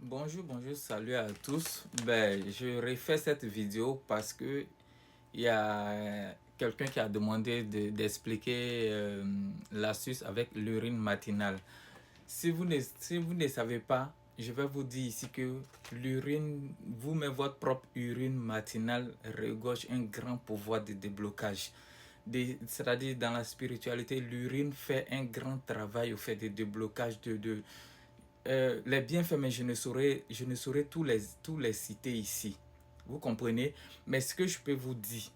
Bonjour, salut à tous. Je refais cette vidéo parce que il y a quelqu'un qui a demandé d'expliquer l'astuce avec l'urine matinale. Si vous ne savez pas, je vais vous dire ici que l'urine, vous-même votre propre urine matinale regorge un grand pouvoir de déblocage. C'est-à-dire dans la spiritualité, l'urine fait un grand travail au fait de déblocage les bienfaits, mais je ne saurais tous les citer ici. Vous comprenez? Mais ce que je peux vous dire,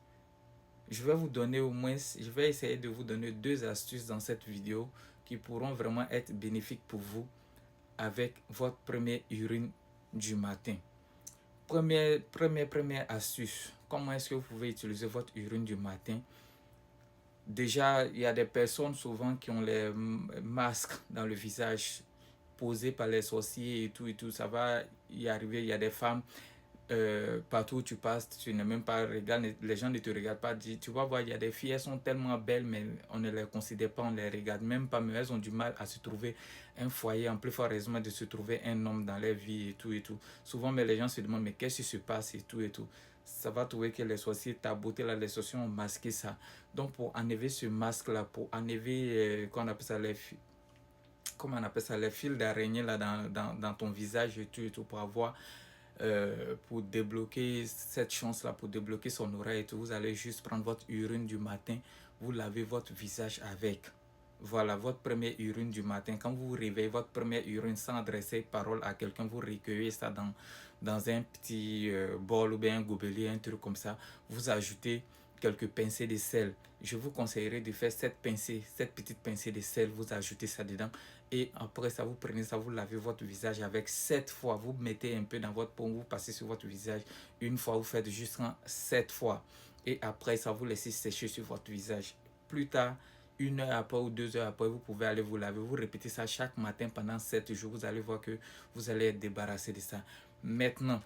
je vais vous donner au moins, je vais essayer de vous donner 2 astuces dans cette vidéo qui pourront vraiment être bénéfiques pour vous avec votre première urine du matin. Première astuce. Comment est-ce que vous pouvez utiliser votre urine du matin? Déjà, il y a des personnes souvent qui ont les masques dans le visage posés par les sorciers et tout, ça va y arriver. Il y a des femmes, partout où tu passes, tu n'es même pas regardé, les gens ne te regardent pas. Tu vas voir, il y a des filles, elles sont tellement belles, mais on ne les considère pas, on ne les regarde même pas, mais elles ont du mal à se trouver un foyer, en plus fort heureusement de se trouver un homme dans leur vie et tout et tout. Souvent, mais les gens se demandent, mais qu'est-ce qui se passe et tout et tout. Ça va trouver que les sorciers, ta beauté là, les sorciers ont masqué ça. Donc, pour enlever ce masque-là, pour enlever, qu'on appelle ça les comment on appelle ça, les fils d'araignée là dans ton visage et tout, pour avoir, pour débloquer cette chance-là, pour débloquer son oreille et tout, vous allez juste prendre votre urine du matin, vous lavez votre visage avec. Voilà, votre première urine du matin. Quand vous vous réveillez, votre première urine, sans adresser parole à quelqu'un, vous recueillez ça dans un petit bol ou bien un gobelet, un truc comme ça. Vous ajoutez quelques pincées de sel. Je vous conseillerais de faire cette petite pincée de sel, vous ajoutez ça dedans. Et après ça, vous prenez ça, vous lavez votre visage avec 7 fois. Vous mettez un peu dans votre paume, vous passez sur votre visage. Une fois, vous faites jusqu'à 7 fois. Et après ça, vous laissez sécher sur votre visage. Plus tard, 1 heure après ou 2 heures après, vous pouvez aller vous laver. Vous répétez ça chaque matin pendant 7 jours. Vous allez voir que vous allez être débarrassé de ça. Maintenant,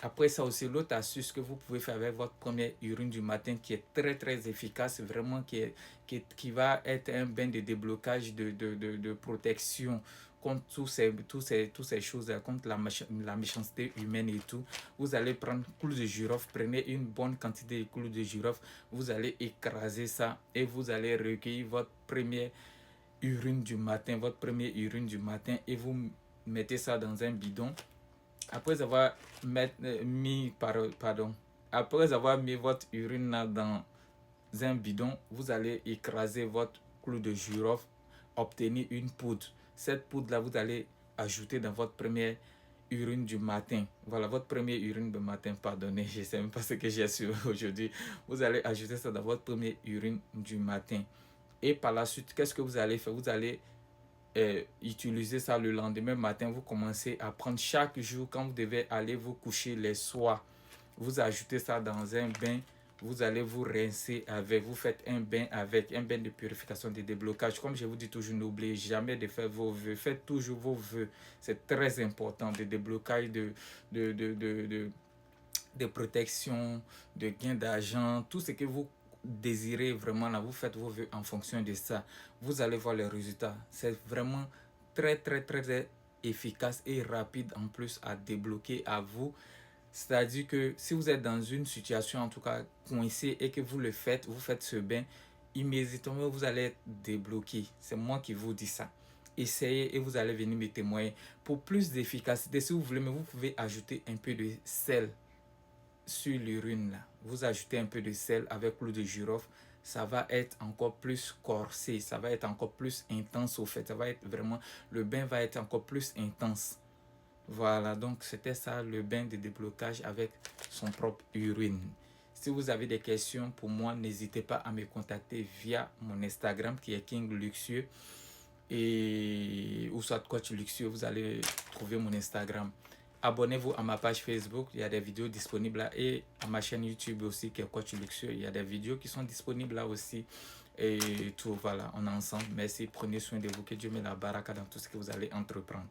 après ça aussi, l'autre astuce que vous pouvez faire avec votre première urine du matin qui est très efficace, vraiment qui va être un bain de déblocage, de protection contre toutes ces choses, contre la méchanceté humaine et tout. Vous allez prendre clou de girofle, prenez une bonne quantité de clou de girofle, vous allez écraser ça et vous allez recueillir votre première urine du matin, et vous mettez ça dans un bidon. Après avoir après avoir mis votre urine dans un bidon, vous allez écraser votre clou de girofle, obtenir une poudre. Cette poudre-là, vous allez ajouter dans votre première urine du matin. Voilà, votre première urine du matin, pardonnez, je ne sais même pas ce que j'ai su aujourd'hui. Vous allez ajouter ça dans votre première urine du matin. Et par la suite, qu'est-ce que vous allez faire? Vous allez utiliser ça le lendemain matin. Vous commencez à prendre chaque jour quand vous devez aller vous coucher les soirs. Vous ajoutez ça dans un bain. Vous allez vous rincer avec. Vous faites un bain avec. Un bain de purification, de déblocage. Comme je vous dis toujours, n'oubliez jamais de faire vos vœux. Faites toujours vos vœux. C'est très important. De déblocage, de protection, de gain d'argent. Tout ce que vous désirez vraiment là, vous faites vos vœux en fonction de ça. Vous allez voir les résultats. C'est vraiment très efficace et rapide en plus à débloquer à vous. C'est-à-dire que si vous êtes dans une situation en tout cas coincée et que vous le faites, vous faites ce bain, immédiatement vous allez être débloqué. C'est moi qui vous dis ça. Essayez et vous allez venir me témoigner. Pour plus d'efficacité, si vous voulez, mais vous pouvez ajouter un peu de sel sur l'urine là. Vous ajoutez un peu de sel avec l'eau de girofle, ça va être encore plus corsé, ça va être encore plus intense au fait, ça va être vraiment, le bain va être encore plus intense. Voilà, donc c'était ça le bain de déblocage avec son propre urine. Si vous avez des questions pour moi, n'hésitez pas à me contacter via mon Instagram qui est King Luxueux et ou soit Coach Luxueux, vous allez trouver mon Instagram. Abonnez-vous à ma page Facebook, il y a des vidéos disponibles là, et à ma chaîne YouTube aussi qui est Coach Luxueux, il y a des vidéos qui sont disponibles là aussi. Et tout, voilà, on est ensemble. Merci, prenez soin de vous, que Dieu met la baraka dans tout ce que vous allez entreprendre.